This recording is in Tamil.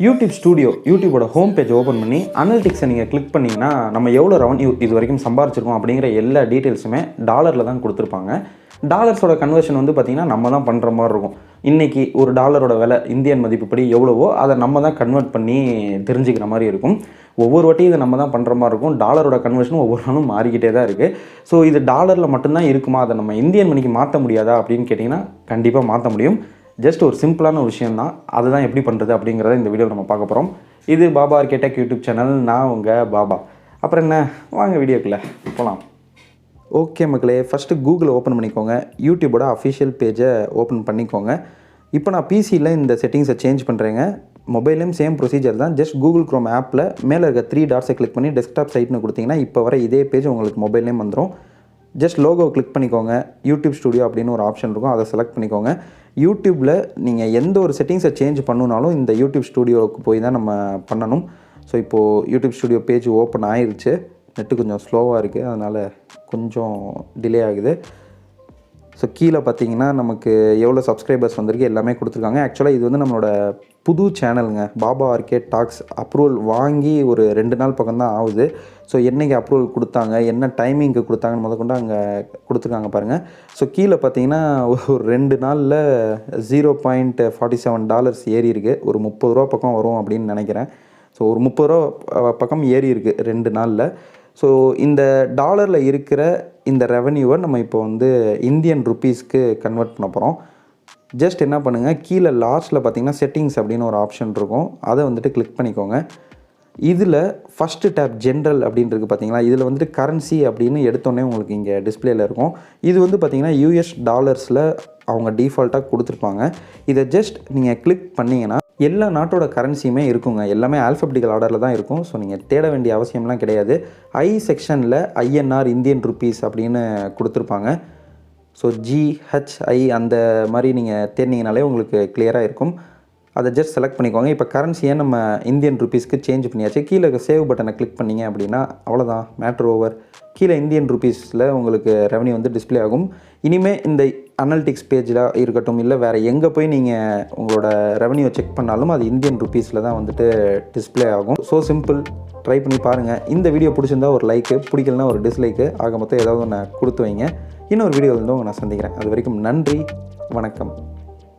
யூடியூப் ஸ்டூடியோ யூடியூபோட ஹோம் பேஜ் ஓப்பன் பண்ணி அனலிட்டிக்ஸை நீங்கள் கிளிக் பண்ணிங்கன்னா நம்ம எவ்வளோ ரெவன்யூ இது வரைக்கும் சம்பாரிச்சிருக்கோம் அப்படிங்கிற எல்லா டீட்டெயில்ஸுமே டாலரில் தான் கொடுத்துருப்பாங்க. டாலர்ஸோட கன்வர்ஷன் வந்து பார்த்திங்கன்னா நம்ம தான் பண்ணுற மாதிரி இருக்கும். இன்றைக்கி ஒரு டாலரோட விலை இந்தியன் மதிப்புப்படி எவ்வளவோ அதை நம்ம தான் கன்வெர்ட் பண்ணி தெரிஞ்சுக்கிற மாதிரி இருக்கும். ஒவ்வொரு வாட்டியும் இதை நம்ம தான் பண்ணுற மாதிரி இருக்கும். டாலரோட கன்வர்ஷனும் ஒவ்வொரு நாளும் மாறிக்கிட்டே தான் இருக்குது. ஸோ இது டாலரில் மட்டும்தான் இருக்குமா, அதை நம்ம இந்தியன் மணிக்கு மாற்ற முடியாதா அப்படின்னு கேட்டிங்கன்னா கண்டிப்பாக மாற்ற முடியும். ஜஸ்ட் ஒரு சிம்பிளான ஒரு விஷயம் தான். அதுதான் எப்படி பண்ணுறது அப்படிங்கிறத இந்த வீடியோவில் நம்ம பார்க்க போகிறோம். இது பாபார்க் டெக் யூடியூப் சேனல். நான் உங்கள் பாபா. அப்புறம் என்ன, வாங்க வீடியோக்குள்ளே போகலாம். ஓகே மக்களே, ஃபஸ்ட்டு கூகுளை ஓப்பன் பண்ணிக்கோங்க. யூடியூபோட அஃபிஷியல் பேஜை ஓப்பன் பண்ணிக்கோங்க. இப்போ நான் பிசியில் இந்த செட்டிங்ஸை சேஞ்ச் பண்ணுறேங்க. மொபைல்லையும் சேம் ப்ரொசீஜர் தான். ஜஸ்ட் கூகுள் க்ரோம் ஆப்பில் மேலே இருக்க 3 டாட்ஸை கிளிக் பண்ணி டெஸ்க்டாப் சைட்னு கொடுத்தீங்கன்னா இப்போ வர இதே பேஜ் உங்களுக்கு மொபைல்லேயும் வந்துடும். ஜஸ்ட் லோகோவை கிளிக் பண்ணிக்கோங்க. யூடியூப் ஸ்டூடியோ அப்படின்னு ஒரு ஆப்ஷன் இருக்கும், அதை செலக்ட் பண்ணிக்கோங்க. யூடியூப்பில் நீங்கள் எந்த ஒரு செட்டிங்ஸை சேஞ்ச் பண்ணணுனாலும் இந்த யூடியூப் ஸ்டூடியோவுக்கு போய் தான் நம்ம பண்ணணும். ஸோ இப்போது யூடியூப் ஸ்டூடியோ பேஜ் ஓப்பன் ஆயிடுச்சு. நெட்டு கொஞ்சம் ஸ்லோவாக இருக்குது, அதனால் கொஞ்சம் டிலே ஆகுது. ஸோ கீழே பார்த்தீங்கன்னா நமக்கு எவ்வளோ சப்ஸ்கிரைபர்ஸ் வந்திருக்கு எல்லாமே கொடுத்துருக்காங்க. ஆக்சுவலாக இது வந்து நம்மளோட புது சேனலுங்க. பாபார்க் டாக்ஸ் அப்ரூவல் வாங்கி ஒரு 2 நாள் பக்கம் தான் ஆகுது. ஸோ என்றைக்கு அப்ரூவல் கொடுத்தாங்க, என்ன டைமிங்க்கு கொடுத்தாங்கன்னு முதற்கொண்டு அங்கே கொடுத்துருக்காங்க பாருங்கள். ஸோ கீழே பார்த்தீங்கன்னா ஒரு 2 நாளில் $0.47 ஏறி இருக்குது. ஒரு 30 ரூபா பக்கம் வரும் அப்படின்னு நினைக்கிறேன். ஸோ ஒரு 30 ரூபா பக்கம் ஏறி இருக்குது 2 நாளில். ஸோ இந்த டாலரில் இருக்கிற இந்த ரெவன்யூவை நம்ம இப்போ வந்து இந்தியன் ருப்பீஸ்க்கு கன்வெர்ட் பண்ண போகிறோம். ஜஸ்ட் என்ன பண்ணுங்கள், கீழே லாஸ்ட்டில் பார்த்தீங்கன்னா செட்டிங்ஸ் அப்படின்னு ஒரு ஆப்ஷன் இருக்கும், அதை வந்துட்டு கிளிக் பண்ணிக்கோங்க. இதில் ஃபஸ்ட்டு டேப் ஜென்ரல் அப்படின்றது பார்த்தீங்களா, இதில் வந்துட்டு கரன்சி அப்படின்னு எடுத்தோடனே உங்களுக்கு இங்கே டிஸ்பிளேயில் இருக்கும். இது வந்து பார்த்திங்கன்னா US டாலர்ஸில் அவங்க டிஃபால்ட்டாக கொடுத்துருப்பாங்க. இதை ஜஸ்ட் நீங்கள் கிளிக் பண்ணிங்கன்னா எல்லா நாட்டோட கரன்சியுமே இருக்குங்க. எல்லாமே ஆல்ஃபபெட்டிக்கல் ஆர்டரில் தான் இருக்கும். ஸோ நீங்கள் தேட வேண்டிய அவசியம்லாம் கிடையாது. செக்ஷனில் INR இந்தியன் ருப்பீஸ் அப்படின்னு கொடுத்துருப்பாங்க. ஸோ GHI அந்த மாதிரி நீங்கள் தேடினீங்கனாலே உங்களுக்கு கிளியராக இருக்கும். அதை ஜஸ்ட் செலக்ட் பண்ணிக்கோங்க. இப்போ கரன்சியை நம்ம இந்தியன் ருப்பீஸ்க்கு சேஞ்ச் பண்ணியாச்சு. கீழே சேவ் பட்டனை கிளிக் பண்ணிங்க அப்படின்னா அவ்வளோதான், மேட்ரு ஓவர். கீழே இந்தியன் ருப்பீஸில் உங்களுக்கு ரெவன்யூ வந்து டிஸ்பிளே ஆகும். இனிமேல் இந்த அனலிட்டிக்ஸ் பேஜில் இருக்கட்டும், இல்லை வேறு எங்கே போய் நீங்கள் உங்களோட ரெவன்யூ செக் பண்ணாலும் அது இந்தியன் ருப்பீஸில் தான் வந்துட்டு டிஸ்பிளே ஆகும். ஸோ சிம்பிள், ட்ரை பண்ணி பாருங்கள். இந்த வீடியோ பிடிச்சிருந்தா ஒரு லைக்கு, பிடிக்கலனா ஒரு டிஸ்லைக்கு, ஆக மொத்தம் ஏதாவது ஒன்று கொடுத்து வைங்க. இன்னொரு வீடியோவில் வந்து உங்களை நான் சந்திக்கிறேன். அது வரைக்கும் நன்றி, வணக்கம்.